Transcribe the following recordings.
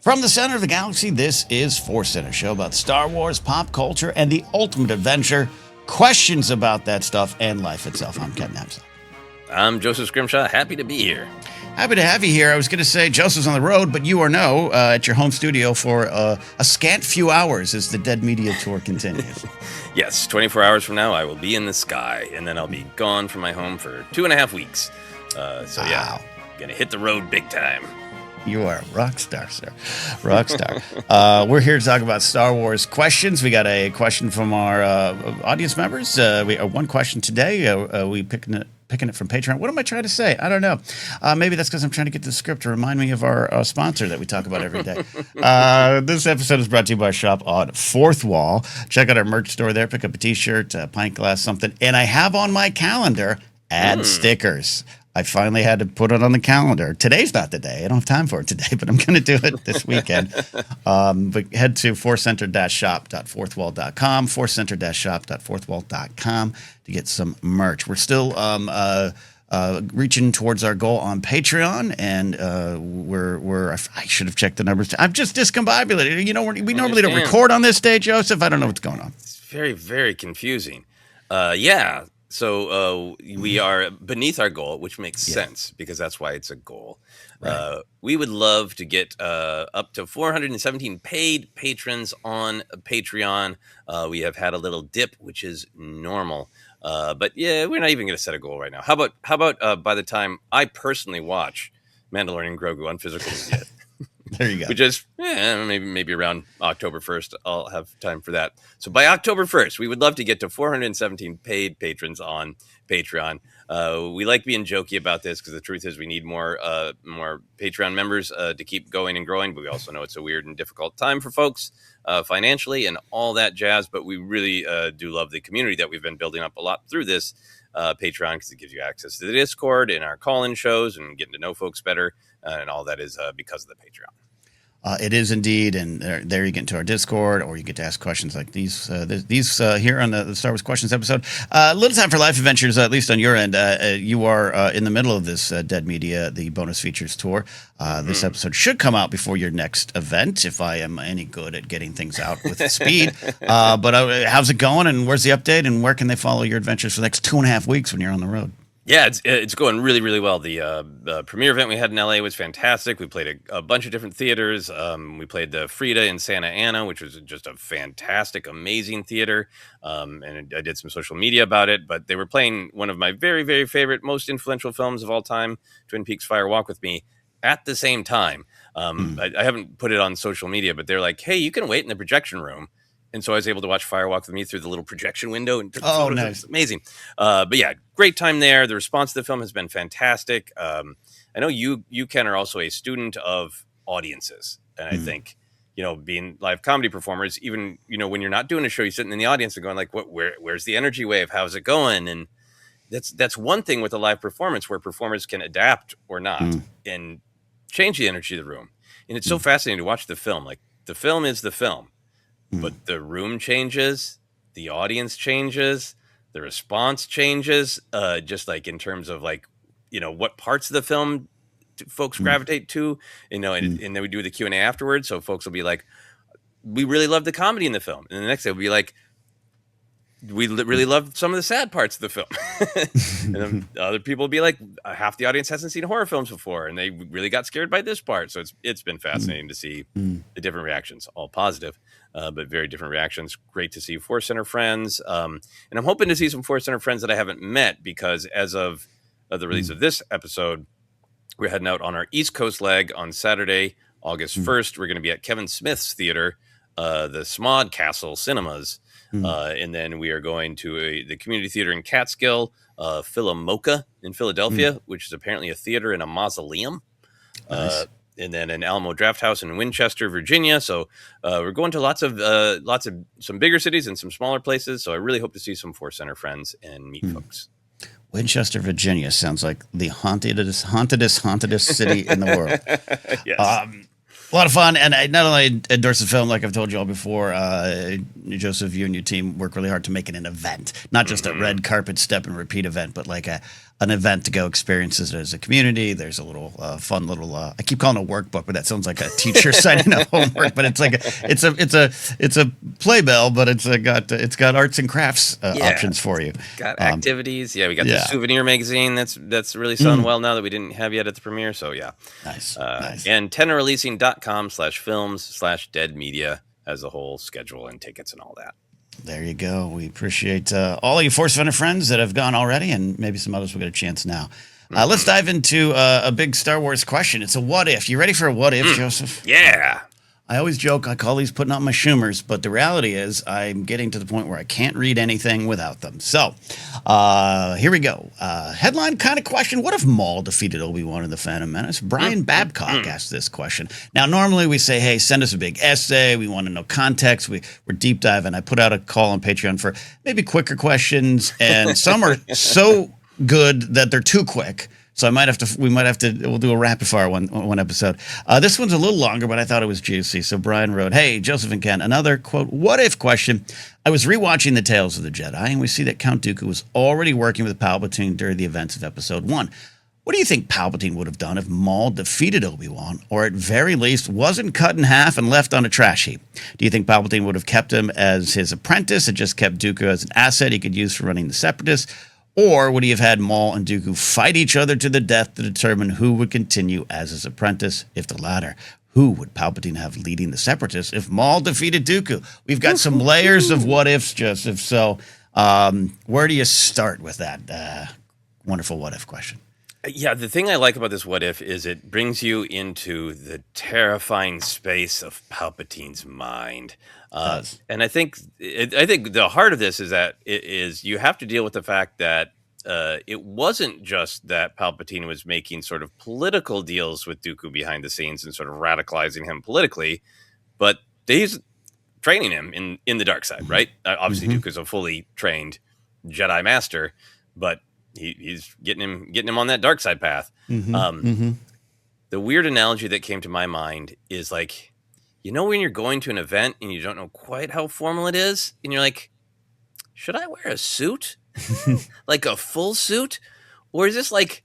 From the center of the galaxy, this is ForceCenter, a show about Star Wars, pop culture, and the ultimate adventure. Questions about that stuff and life itself. I'm Ken Napzok. I'm Joseph Scrimshaw. Happy to be here. Happy to have you here. I was going to say Joseph's on the road, but you are at your home studio for a scant few hours as the Dead Media Tour continues. Yes, 24 hours from now, I will be in the sky, and then I'll be gone from my home for 2.5 weeks. Yeah, going to hit the road big time. You are a rock star, sir. Rock star. We're here to talk about Star Wars questions. We got a question from our audience members. We one question today. We picking it from Patreon. What am I trying to say? I don't know. Maybe that's because I'm trying to get the script to remind me of our sponsor that we talk about every day. This episode is brought to you by Shop on Fourth Wall. Check out our merch store there. Pick up a T-shirt, a pint glass, something. And I have on my calendar ad stickers. I finally had to put it on the calendar. Today's not the day. I don't have time for it today, but I'm going to do it this weekend. But head to ForceCenter-shop.fourthwall.com, ForceCenter-shop.fourthwall.com to get some merch. We're still reaching towards our goal on Patreon, and I should have checked the numbers. I'm just discombobulated. You know, we normally don't record on this day, Joseph. I don't know what's going on. It's very, very confusing. Yeah. So we are beneath our goal, which makes sense because that's why it's a goal. Right. We would love to get up to 417 paid patrons on Patreon. We have had a little dip, which is normal. But yeah, we're not even going to set a goal right now. How about by the time I personally watch Mandalorian Grogu on physical media? There you go. Which is maybe around October 1st. I'll have time for that. So by October 1st, we would love to get to 417 paid patrons on Patreon. We like being jokey about this because the truth is we need more Patreon members to keep going and growing. But we also know it's a weird and difficult time for folks financially and all that jazz. But we really do love the community that we've been building up a lot through this Patreon because it gives you access to the Discord and our call-in shows and getting to know folks better. And all that is because of the Patreon. It is indeed, and there you get into our Discord, or you get to ask questions like these here on the Star Wars Questions episode. Little time for life adventures, at least on your end. You are in the middle of this Dead Media, the bonus features tour. This episode should come out before your next event, if I am any good at getting things out with speed. But how's it going, and where's the update, and where can they follow your adventures for the next 2.5 weeks when you're on the road? Yeah, it's going really, really well. The premiere event we had in LA was fantastic. We played a bunch of different theaters. We played the Frida in Santa Ana, which was just a fantastic, amazing theater. And I did some social media about it. But they were playing one of my very, very favorite, most influential films of all time, Twin Peaks: Fire Walk with Me, at the same time. I haven't put it on social media, but they're like, hey, you can wait in the projection room. And so I was able to watch Fire Walk with Me through the little projection window. And nice. Amazing. But yeah, great time there. The response to the film has been fantastic. I know you, Ken, are also a student of audiences. And I think, being live comedy performers, even, when you're not doing a show, you're sitting in the audience and going like, where's the energy wave? How's it going? And that's one thing with a live performance where performers can adapt or not and change the energy of the room. And it's so fascinating to watch the film. Like the film is the film. But the room changes, the audience changes, the response changes, just like in terms of like, what parts of the film folks gravitate to, and then we do the Q&A afterwards. So folks will be like, we really love the comedy in the film. And the next day will be like, we really love some of the sad parts of the film. And then other people will be like, half the audience hasn't seen horror films before, and they really got scared by this part. So it's been fascinating to see the different reactions, all positive, but very different reactions. Great to see ForceCenter friends. And I'm hoping to see some ForceCenter friends that I haven't met because as of the release of this episode, we're heading out on our East Coast leg on Saturday, August 1st. We're going to be at Kevin Smith's theater, the Smod Castle Cinemas. And then we are going to the community theater in Catskill, Philomoka in Philadelphia, which is apparently a theater in a mausoleum. Nice. And then an Alamo Draft House in Winchester, Virginia. So we're going to lots of some bigger cities and some smaller places. So I really hope to see some ForceCenter friends and meet folks. Winchester, Virginia sounds like the hauntedest city in the world. Yes. A lot of fun, and I not only endorse the film, like I've told you all before, Joseph, you and your team work really hard to make it an event, not just a red carpet step and repeat event, but like a an event to go experience it as a community. There's a little fun little I keep calling it a workbook, but that sounds like a teacher signing a homework. But it's like it's a playbill, but it's got arts and crafts options for you. Got activities. We got the souvenir magazine that's really selling well now that we didn't have yet at the premiere. So nice. And tenorreleasing.com/films/dead media has the whole schedule and tickets and all that. There you go. We appreciate all of you ForceCenter friends that have gone already, and maybe some others will get a chance now. Let's dive into a big Star Wars question. It's a what if. You ready for a what if, Joseph? Yeah. I always joke I call these putting out my Schumers, but the reality is I'm getting to the point where I can't read anything without them. So here we go. Headline kind of question. What if Maul defeated Obi-Wan in The Phantom Menace? Brian Babcock asked this question. Now, normally we say, hey, send us a big essay. We want to know context. We're deep diving. I put out a call on Patreon for maybe quicker questions, and some are so good that they're too quick. So we'll do a rapid fire one episode. This one's a little longer, but I thought it was juicy. So Brian wrote, hey, Joseph and Ken, another, quote, what if question. I was rewatching the Tales of the Jedi, and we see that Count Dooku was already working with Palpatine during the events of episode 1. What do you think Palpatine would have done if Maul defeated Obi-Wan, or at very least wasn't cut in half and left on a trash heap? Do you think Palpatine would have kept him as his apprentice and just kept Dooku as an asset he could use for running the Separatists? Or would he have had Maul and Dooku fight each other to the death to determine who would continue as his apprentice? If the latter, who would Palpatine have leading the Separatists if Maul defeated Dooku? We've got some layers of what ifs, Joseph. So where do you start with that wonderful what if question? Yeah, the thing I like about this what if is it brings you into the terrifying space of Palpatine's mind. And I think the heart of this is that you have to deal with the fact that it wasn't just that Palpatine was making sort of political deals with Dooku behind the scenes and sort of radicalizing him politically, but he's training him in the dark side, right? Obviously, Dooku's a fully trained Jedi master, but he's getting him on that dark side path. The weird analogy that came to my mind is like, when you're going to an event and you don't know quite how formal it is, and you're like, should I wear a suit? Like a full suit? Or is this like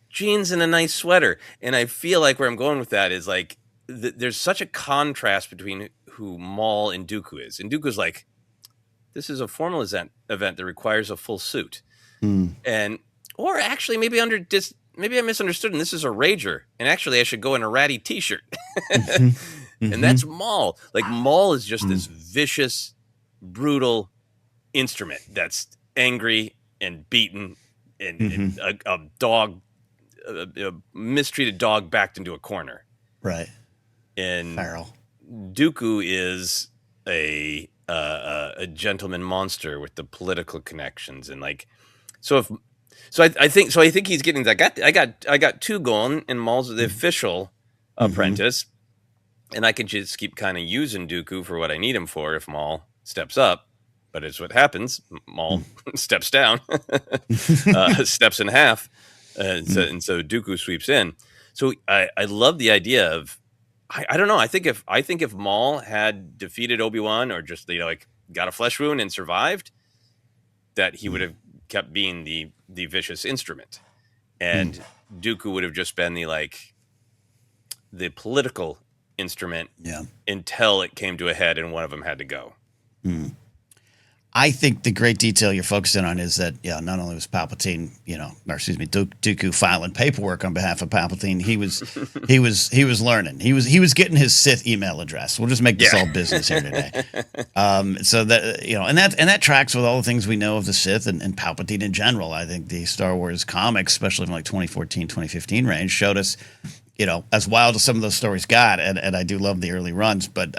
jeans and a nice sweater? And I feel like where I'm going with that is like, there's such a contrast between who Maul and Dooku is. And Dooku's like, this is a formal event that requires a full suit. Or actually maybe I misunderstood, and this is a rager, and actually I should go in a ratty t-shirt. And that's Maul. Like, Maul is just this vicious, brutal instrument that's angry and beaten and a dog, a mistreated dog backed into a corner. Right. And Feral. Dooku is a gentleman monster with the political connections, and like, I think he's getting that. I got two going, and Maul's the official apprentice, and I can just keep kind of using Dooku for what I need him for if Maul steps up. But it's what happens. Maul steps down, steps in half, and so Dooku sweeps in. So I love the idea of I don't know. I think if Maul had defeated Obi-Wan or just like got a flesh wound and survived, that he would have kept being the vicious instrument, and Dooku would have just been the political instrument until it came to a head and one of them had to go. I think the great detail you're focusing on is that, not only was Palpatine, Dooku filing paperwork on behalf of Palpatine, he was learning. He was getting his Sith email address. We'll just make this all business here today. So that, and that tracks with all the things we know of the Sith and Palpatine in general. I think the Star Wars comics, especially from 2014, 2015 range, showed us, as wild as some of those stories got, and I do love the early runs, but,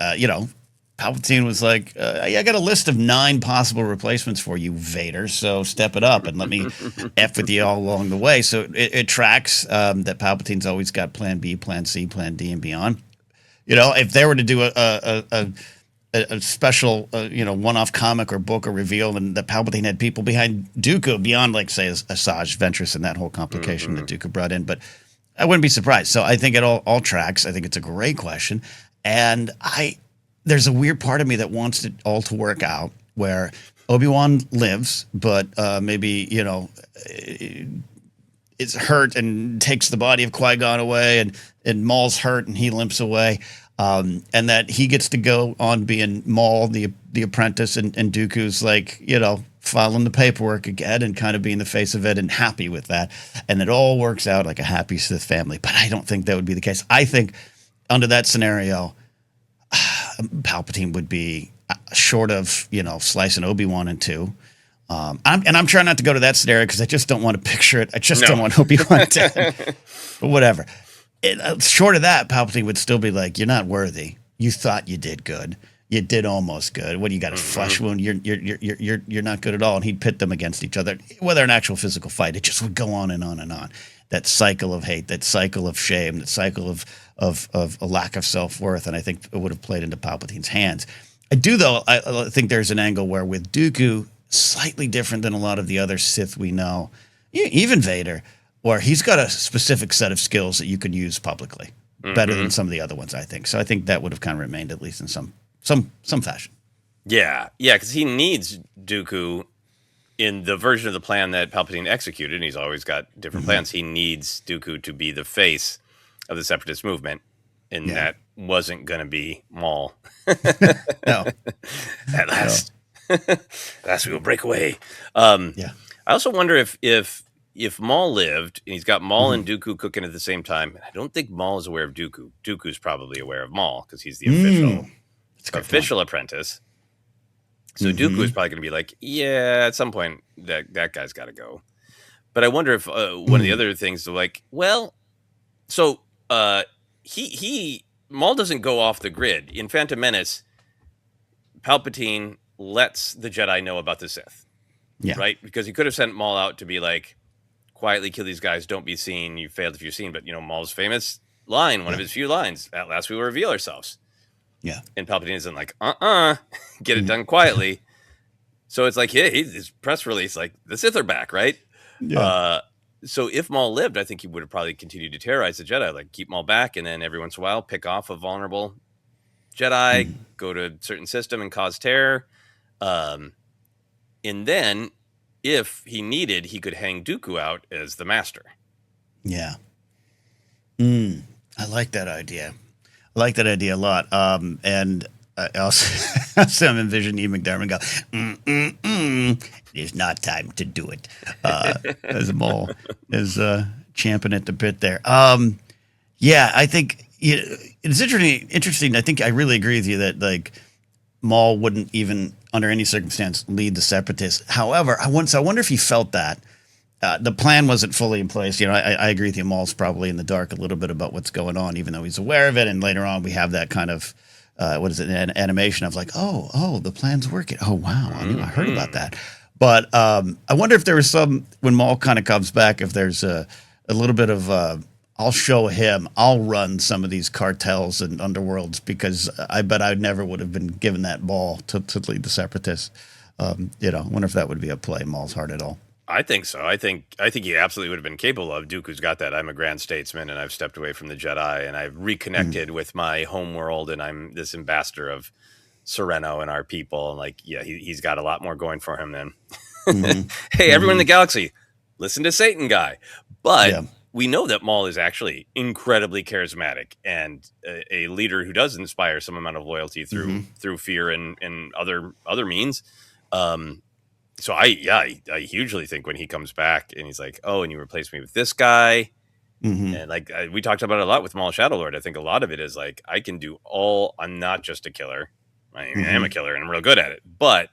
Palpatine was like, I got a list of 9 possible replacements for you, Vader, so step it up and let me F with you all along the way. So it tracks that Palpatine's always got plan B, plan C, plan D, and beyond. If they were to do a special, one-off comic or book or reveal, and that Palpatine had people behind Dooku beyond, say, Asajj Ventress and that whole complication that Dooku brought in, but I wouldn't be surprised. So I think it all tracks. I think it's a great question, and there's a weird part of me that wants it all to work out where Obi-Wan lives, but maybe, is hurt and takes the body of Qui-Gon away, and Maul's hurt and he limps away. And that he gets to go on being Maul, the apprentice, and Dooku's like, filing the paperwork again and kind of being the face of it and happy with that. And it all works out like a happy Sith family. But I don't think that would be the case. I think under that scenario, Palpatine would be short of, slicing Obi-Wan in two. I'm trying not to go to that scenario because I just don't want to picture it. I just don't want Obi-Wan dead. But whatever. Short of that, Palpatine would still be like, "You're not worthy. You thought you did good. You did almost good. What do you got? A flesh wound? You're not good at all." And he'd pit them against each other, whether an actual physical fight. It just would go on and on and on. That cycle of hate, that cycle of shame, that cycle of a lack of self-worth. And I think it would have played into Palpatine's hands. I do, though. I think there's an angle where with Dooku, slightly different than a lot of the other Sith we know, even Vader, where he's got a specific set of skills that you can use publicly better than some of the other ones, I think. So I think that would have kind of remained, at least in some fashion. Yeah, because he needs Dooku in the version of the plan that Palpatine executed, and he's always got different plans. He needs Dooku to be the face of the Separatist movement, and that wasn't going to be Maul. No. At last. Last we will break away. I also wonder if Maul lived and he's got Maul and Dooku cooking at the same time. I don't think Maul is aware of Dooku. Dooku's probably aware of Maul because he's the official apprentice. So Dooku is probably going to be like, yeah, at some point that guy's got to go. But I wonder if one of the other things, like, well, so Maul doesn't go off the grid in Phantom Menace. Palpatine lets the Jedi know about the Sith, right? Because he could have sent Maul out to be like, quietly kill these guys, don't be seen, you failed if you're seen. But, Maul's famous line, one of his few lines, at last we will reveal ourselves. Yeah. And Palpatine isn't like, get it done quietly. So it's like, his press release, like, the Sith are back, right? Yeah. So if Maul lived, I think he would have probably continued to terrorize the Jedi, like keep Maul back, and then every once in a while pick off a vulnerable Jedi, go to a certain system and cause terror. And then, if he needed, he could hang Dooku out as the master. Yeah. I like that idea. I like that idea a lot. And I also am envisioning Ian McDermott go, it's not time to do it. As Maul is champing at the bit there. I think it's interesting. I think I really agree with you that, like, Maul wouldn't even, under any circumstance, lead the Separatists. However, I wonder if he felt that. The plan wasn't fully in place. I agree with you. Maul's probably in the dark a little bit about what's going on, even though he's aware of it. And later on, we have that kind of, an animation of like, oh, the plan's working. Oh, wow, I heard about that. But I wonder if there was when Maul kind of comes back, if there's a little bit of, I'll show him, I'll run some of these cartels and underworlds, because I bet I never would have been given that ball to lead the Separatists. I wonder if that would be a play in Maul's heart at all. I think so. I think he absolutely would have been capable of. Dooku's got that. I'm a grand statesman, and I've stepped away from the Jedi, and I've reconnected with my home world, and I'm this ambassador of Sereno and our people. And like, he's got a lot more going for him than, hey, everyone in the galaxy, listen to Satan guy. But we know that Maul is actually incredibly charismatic and a leader who does inspire some amount of loyalty through fear and other means. So I hugely think when he comes back and he's like, oh, and you replaced me with this guy. And like we talked about it a lot with Maul Shadow Lord. I think a lot of it is like, I can do I'm not just a killer. I am a killer and I'm real good at it. But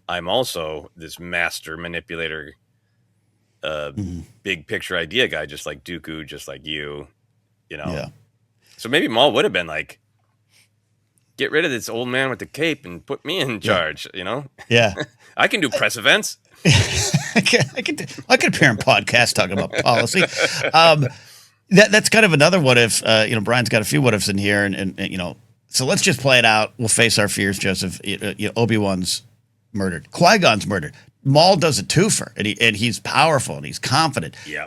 I'm also this master manipulator, big picture idea guy, just like Dooku, just like you, So maybe Maul would have been like, get rid of this old man with the cape and put me in charge, Yeah. I can do press events. I could appear in podcasts talking about policy. That's kind of another what if. Brian's got a few what ifs in here, and so let's just play it out. We'll face our fears, Joseph. Obi-Wan's murdered. Qui-Gon's murdered. Maul does a twofer, and he's powerful and he's confident. Yeah.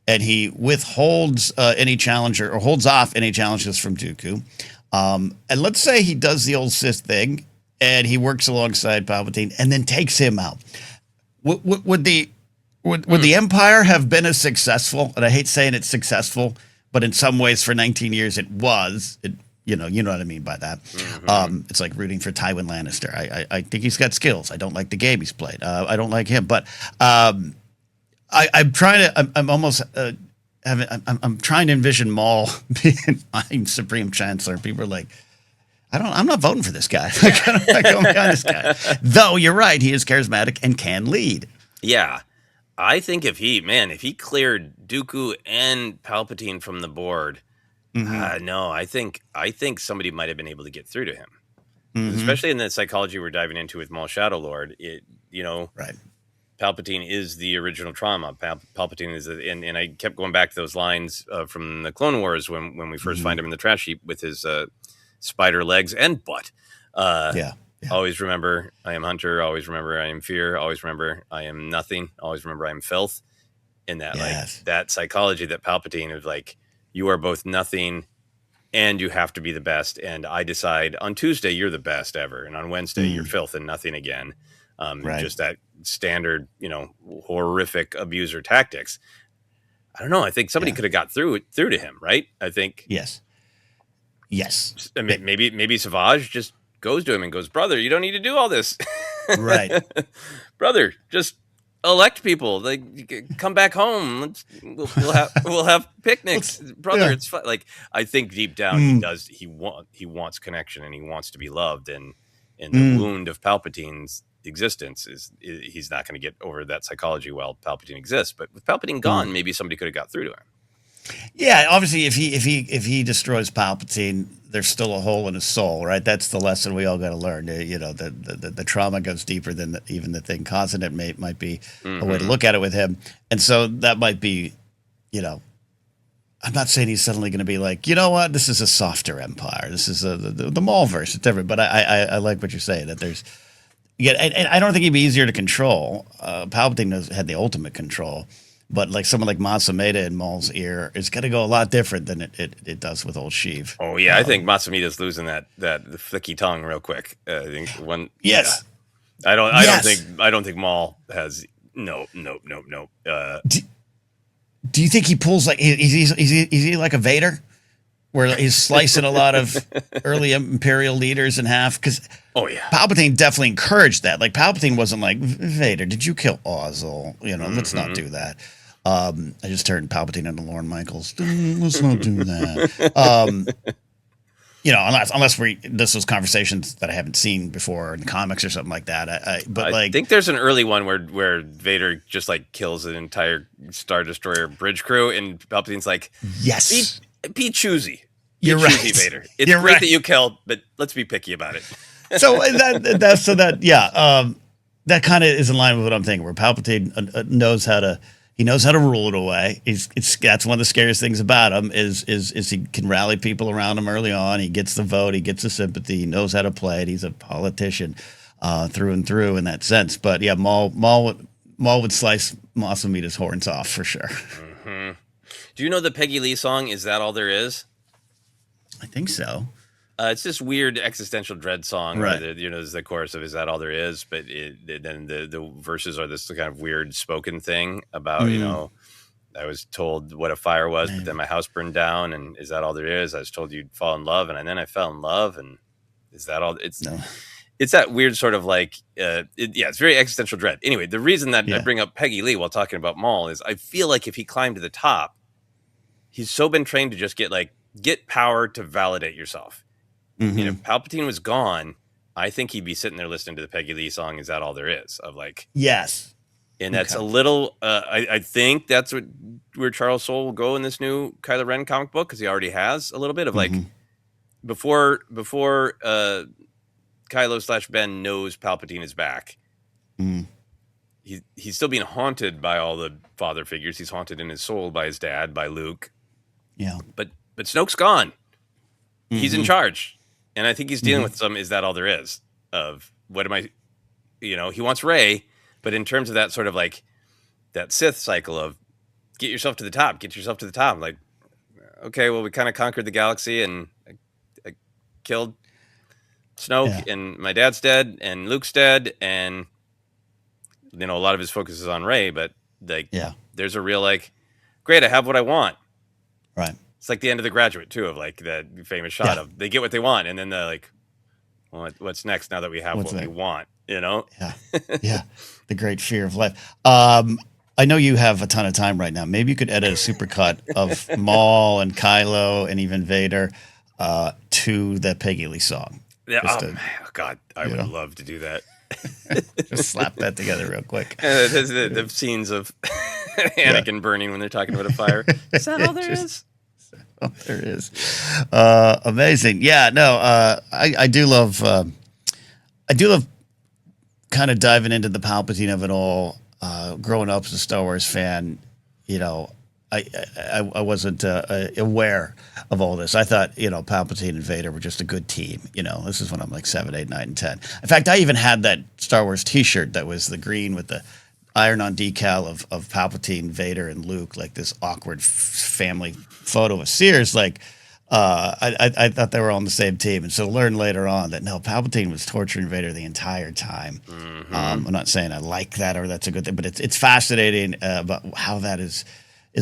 And he withholds any challenger, or holds off any challenges from Dooku. And let's say he does the old Sith thing and he works alongside Palpatine, and then takes him out. Would the Empire have been as successful? And I hate saying it's successful, but in some ways, for 19 years, it was. You know what I mean by that. It's like rooting for Tywin Lannister. I think he's got skills. I don't like the game he's played. I don't like him, but I'm trying to. I'm trying to envision Maul being Supreme Chancellor. People are like, I'm not voting for this guy. I'm not going behind this guy. Though you're right, he is charismatic and can lead. Yeah. I think if he cleared Dooku and Palpatine from the board, no, I think somebody might have been able to get through to him, especially in the psychology we're diving into with Maul Shadow Lord. Right. Palpatine is the original trauma. Palpatine is, and I kept going back to those lines from the Clone Wars when we first find him in the trash heap with his spider legs and butt. Yeah. Always remember I am Hunter. Always remember I am fear. Always remember I am nothing. Always remember I am filth. In that, like that psychology that Palpatine is like, you are both nothing and you have to be the best. And I decide on Tuesday, you're the best ever. And on Wednesday, you're filth and nothing again. Just that standard, horrific abuser tactics. I don't know. I think somebody could have got through to him, right? I think. Yes. I mean, maybe Savage just goes to him and goes, brother, you don't need to do all this. Right. Brother, just elect people. Like, come back home. We'll have picnics. Brother, it's fun. Like, I think deep down he wants connection and he wants to be loved. And the wound of Palpatine's existence is he's not going to get over that psychology while Palpatine exists. But with Palpatine gone, maybe somebody could have got through to him. Yeah, obviously, if he destroys Palpatine, there's still a hole in his soul, right? That's the lesson we all got to learn. The trauma goes deeper than even the thing causing it. Might be a way to look at it with him, and so that might be, I'm not saying he's suddenly going to be like, you know what, this is a softer Empire. This is the Maul-verse. It's different, but I like what you're saying that there's. Yeah, and I don't think he'd be easier to control. Palpatine had the ultimate control. But like someone like Masameda in Maul's ear is going to go a lot different than it does with old Sheev. Oh yeah, I think Masameda's losing that flicky tongue real quick. I think one. Yes. Yeah. I don't think Maul has no. Do you think he pulls like is he like a Vader, where he's slicing a lot of early Imperial leaders in half? Because Palpatine definitely encouraged that. Like Palpatine wasn't like, Vader, did you kill Ozzel? Let's not do that. I just turned Palpatine into Lorne Michaels. Let's not do that. Unless this was conversations that I haven't seen before in the comics or something like that. I think there's an early one where Vader just like kills an entire Star Destroyer bridge crew, and Palpatine's like, yes, be choosy. You're right, Vader. It's great that you killed, but let's be picky about it. So that kind of is in line with what I'm thinking. Where Palpatine knows how to rule it away. That's one of the scariest things about him is he can rally people around him early on. He gets the vote. He gets the sympathy. He knows how to play it. He's a politician through and through in that sense. But yeah, Maul would slice Masameda's horns off for sure. Mm-hmm. Do you know the Peggy Lee song? Is That All There Is? I think so. It's this weird existential dread song, right? There's the chorus of "Is That All There Is," but then the verses are this kind of weird spoken thing about I was told what a fire was, but then my house burned down, and is that all there is? I was told you'd fall in love, and then I fell in love, and is that all? It's that weird sort of like it's very existential dread. Anyway, the reason that I bring up Peggy Lee while talking about Maul is I feel like if he climbed to the top, he's so been trained to just get power to validate yourself. If Palpatine was gone, I think he'd be sitting there listening to the Peggy Lee song, Is That All There Is? Of like, yes. And that's a little, I think that's where Charles Soule will go in this new Kylo Ren comic book, because he already has a little bit of like, before Kylo/Ben knows Palpatine is back, he's still being haunted by all the father figures. He's haunted in his soul by his dad, by Luke. Yeah. But Snoke's gone. He's in charge. And I think he's dealing with some, is that all there is? Of what am I, he wants Rey, but in terms of that sort of like that Sith cycle of get yourself to the top. Like, okay, well, we kind of conquered the galaxy and I killed Snoke and my dad's dead and Luke's dead, and a lot of his focus is on Rey, but there's a real great, I have what I want. Right. It's like the end of The Graduate too, of that famous shot of they get what they want, and then they're like, well, what's next now that we have what we want? Yeah. The great fear of life. I know you have a ton of time right now. Maybe you could edit a supercut of Maul and Kylo and even Vader to the Peggy Lee song. Yeah. God, I would love to do that. Just slap that together real quick. The scenes of Anakin burning when they're talking about a fire. Is that all there is? Oh, there is. Amazing. Yeah, no, I do love kind of diving into the Palpatine of it all. Growing up as a Star Wars fan, I wasn't aware of all this. I thought, Palpatine and Vader were just a good team. This is when I'm like 7, 8, 9, and 10. In fact, I even had that Star Wars T-shirt that was the green with the iron-on decal of Palpatine, Vader, and Luke, like this awkward family photo of Sears. I thought they were all on the same team, and so learned later on that no, Palpatine was torturing Vader the entire time. Mm-hmm. I'm not saying I like that or that's a good thing, but it's fascinating about how that is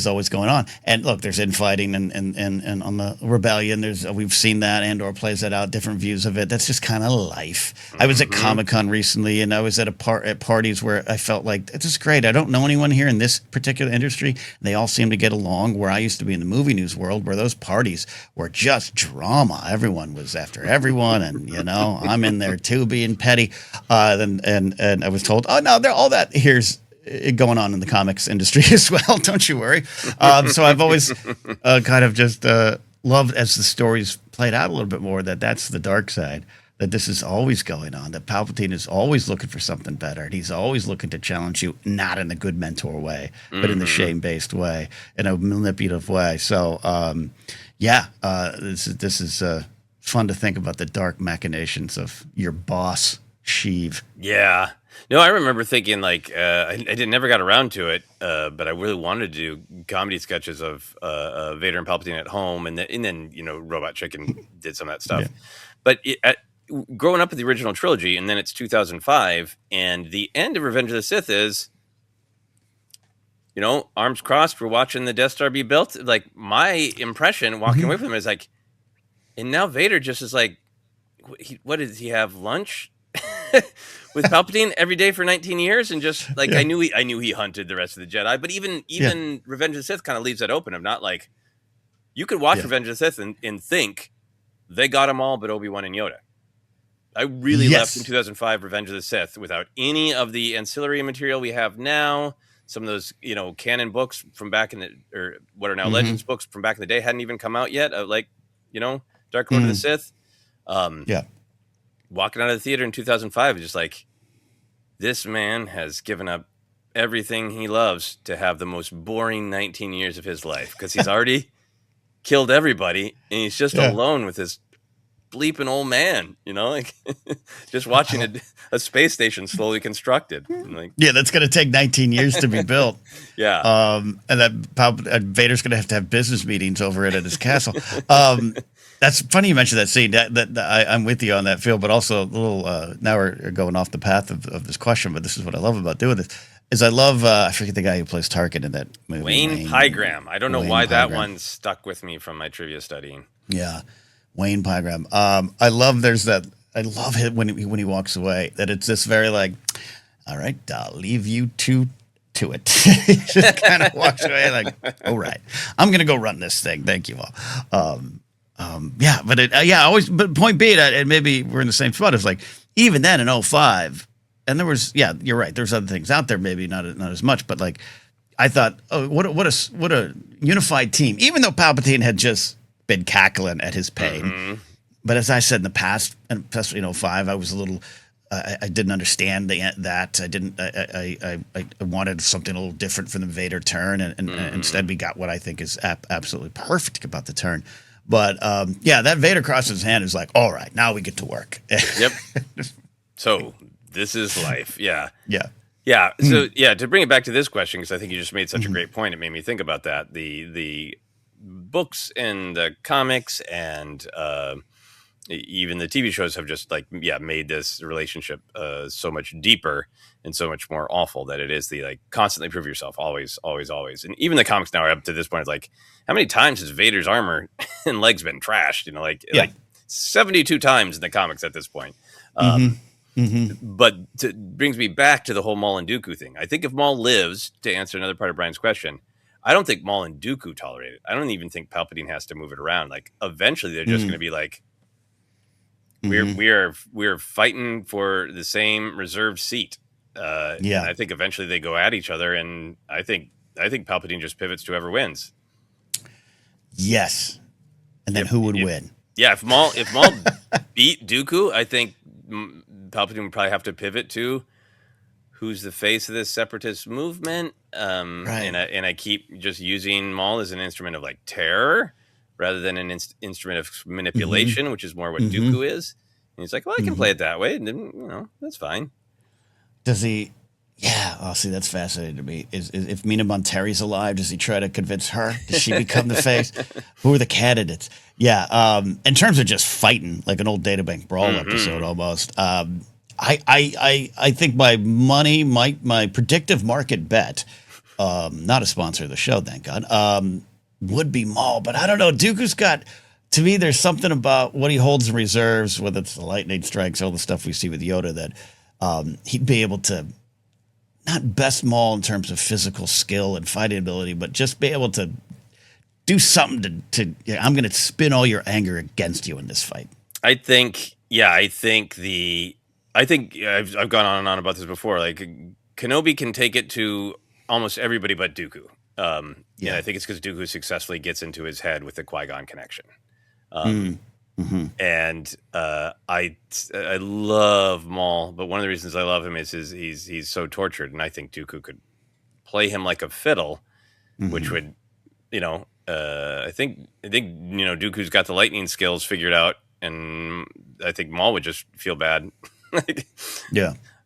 always going on. And look, there's infighting and on the rebellion. We've seen that Andor plays that out, different views of it. That's just kind of life. Mm-hmm. I was at Comic-Con recently, and I was at parties where I felt like it's just great. I don't know anyone here in this particular industry. They all seem to get along. Where I used to be in the movie news world, where those parties were just drama. Everyone was after everyone, and I'm in there too, being petty. And I was told, oh no, they're all that here's going on in the comics industry as well. Don't you worry. So I've always kind of just loved, as the stories played out a little bit more, that's the dark side, that this is always going on, that Palpatine is always looking for something better. And he's always looking to challenge you, not in the good mentor way, but in the shame-based way, in a manipulative way. So, this is fun to think about the dark machinations of your boss, Sheev. Yeah. No, I remember thinking I never got around to it, but I really wanted to do comedy sketches of Vader and Palpatine at home, and then Robot Chicken did some of that stuff. Yeah. But growing up with the original trilogy, and then it's 2005, and the end of Revenge of the Sith is, arms crossed, we're watching the Death Star be built. Like, my impression walking away from him is and now Vader just is what did he have, lunch? With Palpatine every day for 19 years, and just I knew he hunted the rest of the Jedi, but even Revenge of the Sith kind of leaves that open. I'm not you could watch Revenge of the Sith and think they got them all, but Obi-Wan and Yoda. I really left in 2005 Revenge of the Sith without any of the ancillary material we have now. Some of those canon books from back in or what are now Legends books from back in the day hadn't even come out yet. Dark Lord of the Sith. Walking out of the theater in 2005 is just this man has given up everything he loves to have the most boring 19 years of his life, because he's already killed everybody and he's just alone with this bleeping old man, just watching a space station slowly constructed. That's going to take 19 years to be built. And that Vader's going to have business meetings over it at his castle. That's funny you mentioned that scene. I'm with you on that, Phil, but also a little, now we're going off the path of this question, but this is what I love about doing this, is I love, I forget the guy who plays Tarkin in that movie. Wayne Pygram. I don't know why that one stuck with me from my trivia studying. Yeah, Wayne Pygram. I love I love it when he walks away, that it's this very all right, I'll leave you to it. He just kind of walks away all right, I'm going to go run this thing. Thank you all. But point being, and maybe we're in the same spot. It's even then in 05, and there was, you're right. There's other things out there, maybe not as much, but I thought, oh, what a unified team. Even though Palpatine had just been cackling at his pain, but as I said in the past, and especially in 05, I was a little, I didn't understand that. I wanted something a little different from the Vader turn, and instead we got what I think is absolutely perfect about the turn. But that Vader crosses his hand is all right, now we get to work. Yep. So this is life. Yeah. Yeah. So to bring it back to this question, because I think you just made such a great point, it made me think about that. The books and the comics and even the TV shows have just like, made this relationship so much deeper and so much more awful that it is the like constantly prove yourself, always, always, always. And even the comics now are up to this point. It's like, how many times has Vader's armor and legs been trashed? You know, like 72 times in the comics at this point. But it brings me back to the whole Maul and Dooku thing. I think if Maul lives, to answer another part of Brian's question, I don't think Maul and Dooku tolerate it. I don't even think Palpatine has to move it around. Like eventually they're just going to be like, we're fighting for the same reserved seat. And I think eventually they go at each other, and I think Palpatine just pivots to whoever wins. Yes, and then who would win? Yeah, if Maul beat Dooku, I think Palpatine would probably have to pivot to who's the face of this separatist movement. And I keep just using Maul as an instrument of like terror rather than an instrument of manipulation, which is more what Dooku is. And he's like, well, I can play it that way, and then that's fine. Does he? Yeah. Oh, see, that's fascinating to me. Is if Mina Montari's alive, does he try to convince her? Does she become the face? Who are the candidates? Yeah. In terms of just fighting, like an old Databank Brawl episode almost. I think my predictive market bet, not a sponsor of the show, thank God, would be Maul. But I don't know. Dooku's got, to me, there's something about what he holds in reserves, whether it's the lightning strikes, all the stuff we see with Yoda, that he'd be able to not best Maul in terms of physical skill and fighting ability, but just be able to do something to I'm going to spin all your anger against you in this fight. I think I've gone on and on about this before. Like Kenobi can take it to almost everybody but Dooku. And I think it's because Dooku successfully gets into his head with the Qui-Gon connection. And I love Maul, but one of the reasons I love him is he's so tortured, and I think Dooku could play him like a fiddle, which would, I think Dooku's got the lightning skills figured out, and I think Maul would just feel bad.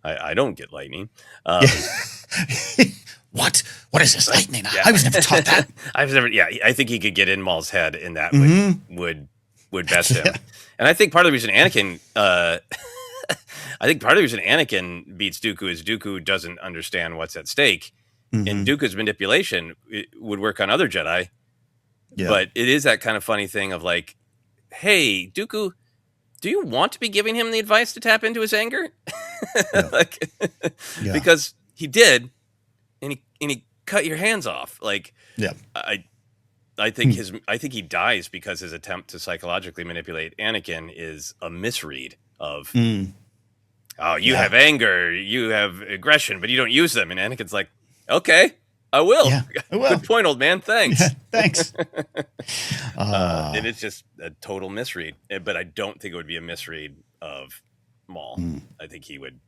I don't get lightning. What is this lightning? I was never taught that. I think he could get in Maul's head, and that would best him. And I think part of the reason Anakin beats Dooku is Dooku doesn't understand what's at stake, and Dooku's manipulation would work on other Jedi. But it is that kind of funny thing of like, hey, Dooku, do you want to be giving him the advice to tap into his anger? Because he did, and he cut your hands off. Like, I think he dies because his attempt to psychologically manipulate Anakin is a misread of, you have anger, you have aggression, but you don't use them. And Anakin's like, okay, I will. Yeah, I will. Good point, old man. Thanks. Yeah, thanks. And it's just a total misread. But I don't think it would be a misread of Maul. I think he would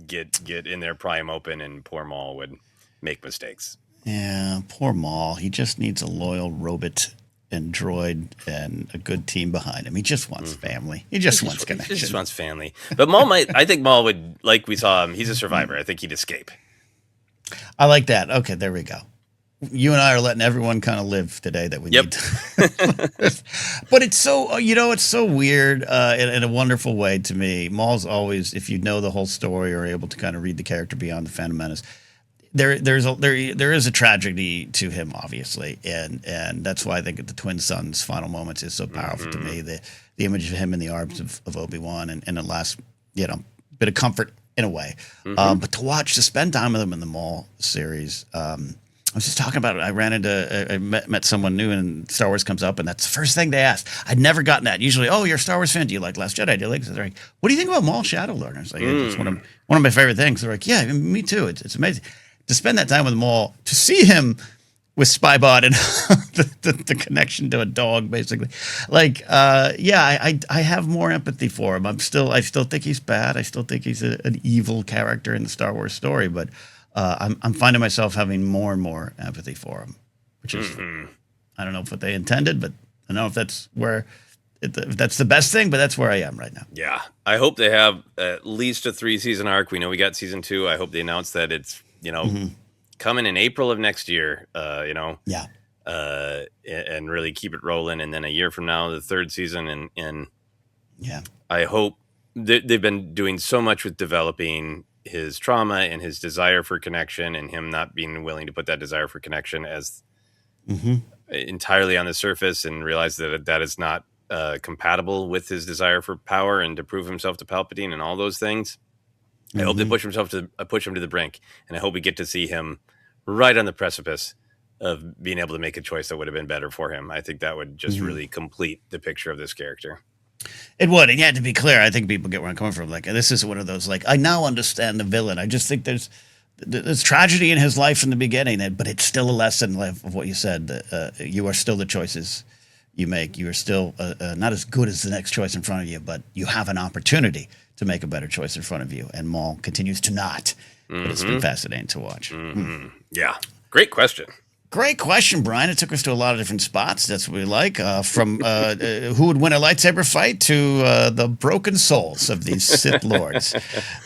get in there, pry him open, and poor Maul would make mistakes. Yeah, poor Maul. He just needs a loyal robot and droid and a good team behind him. He just wants family. He just wants connection. He just wants family. But I think Maul would, like we saw him, he's a survivor. I think he'd escape. I like that. Okay, there we go. You and I are letting everyone kind of live today that we need to. But it's so, it's so weird in a wonderful way to me. Maul's always, if you know the whole story or are able to kind of read the character beyond the Phantom Menace, there is a tragedy to him, obviously, and that's why I think the twin sons' final moments is so powerful to me. The image of him in the arms of Obi-Wan and the last bit of comfort in a way, but to spend time with him in the Maul series. I was just talking about it. I met someone new, and Star Wars comes up, and that's the first thing they ask. I'd never gotten that. Usually, you're a Star Wars fan. Do you like Last Jedi? Do you like? They're like, what do you think about Maul Shadow Lord? And I was like, it's one of my favorite things. They're like, yeah, me too. It's amazing to spend that time with Maul, to see him with Spybot and the connection to a dog, basically. Like, I have more empathy for him. I still think he's bad. I still think he's an evil character in the Star Wars story, but I'm finding myself having more and more empathy for him, which is, I don't know what they intended, but I don't know if that's if that's the best thing, but that's where I am right now. Yeah. I hope they have at least a 3-season arc. We know we got season 2. I hope they announce that it's, coming in April of next year, and really keep it rolling. And then a year from now, the 3rd season, and Yeah. I hope they've been doing so much with developing his trauma and his desire for connection, and him not being willing to put that desire for connection as entirely on the surface, and realize that that is not compatible with his desire for power and to prove himself to Palpatine and all those things. I hope they push him to the brink, and I hope we get to see him right on the precipice of being able to make a choice that would have been better for him. I think that would just really complete the picture of this character. It would, and yeah, to be clear, I think people get where I'm coming from. Like, this is one of those, like, I now understand the villain. I just think there's tragedy in his life from the beginning, but it's still a lesson of what you said. You are still the choices you make. You are still not as good as the next choice in front of you, but you have an opportunity to make a better choice in front of you. And Maul continues to not. But it's been fascinating to watch. Yeah. Great question. Great question, Brian. It took us to a lot of different spots. That's what we like. From who would win a lightsaber fight to the broken souls of these Sith Lords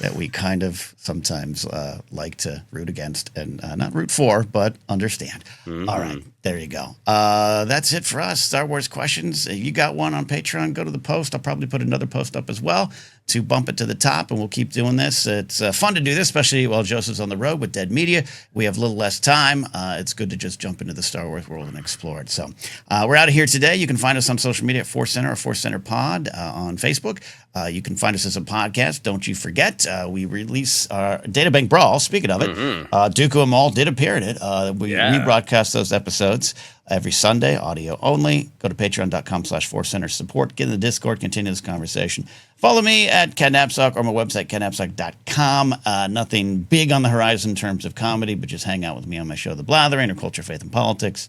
that we kind of sometimes like to root against and not root for, but understand. All right. There you go. That's it for us. Star Wars questions. You got one on Patreon, go to the post. I'll probably put another post up as well to bump it to the top, and we'll keep doing this. It's fun to do this, especially while Joseph's on the road with Dead Media. We have a little less time. It's good to just jump into the Star Wars world and explore it. So we're out of here today. You can find us on social media at ForceCenter or ForceCenter Pod on Facebook. You can find us as a podcast. Don't you forget, we release our Databank Brawl. Speaking of it, Dooku and Maul did appear in it. We rebroadcast those episodes every Sunday, audio only. Go to patreon.com/ForceCenter support. Get in the Discord, continue this conversation. Follow me at Ken Napzok or my website, kennapzok.com. Nothing big on the horizon in terms of comedy, but just hang out with me on my show, The Blathering, or Culture, Faith, and Politics.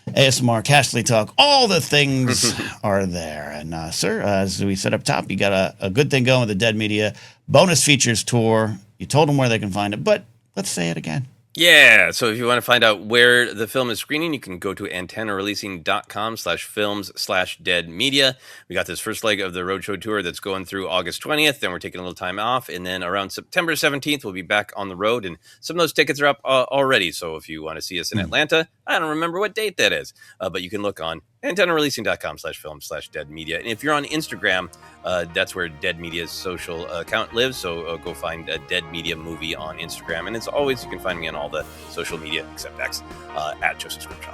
ASMR, Castly Talk, all the things are there. And, sir, as we said up top, you got a good thing going with the Dead Media bonus features tour. You told them where they can find it, but let's say it again. Yeah, so if you want to find out where the film is screening, you can go to antennareleasing.com/films/dead media. We got this first leg of the roadshow tour that's going through August 20th. Then we're taking a little time off. And then around September 17th, we'll be back on the road. And some of those tickets are up already. So if you want to see us in Atlanta, I don't remember what date that is, but you can look on antennareleasing.com/films/dead media. And if you're on Instagram, that's where Dead Media's social account lives. So go find a Dead Media movie on Instagram. And as always, you can find me on all the social media except X at Joseph Scrimshaw.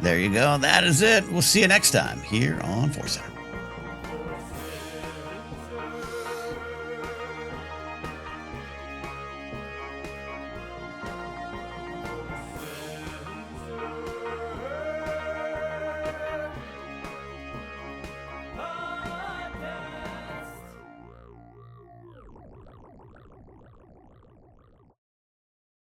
There you go. That is it. We'll see you next time here on ForceCenter.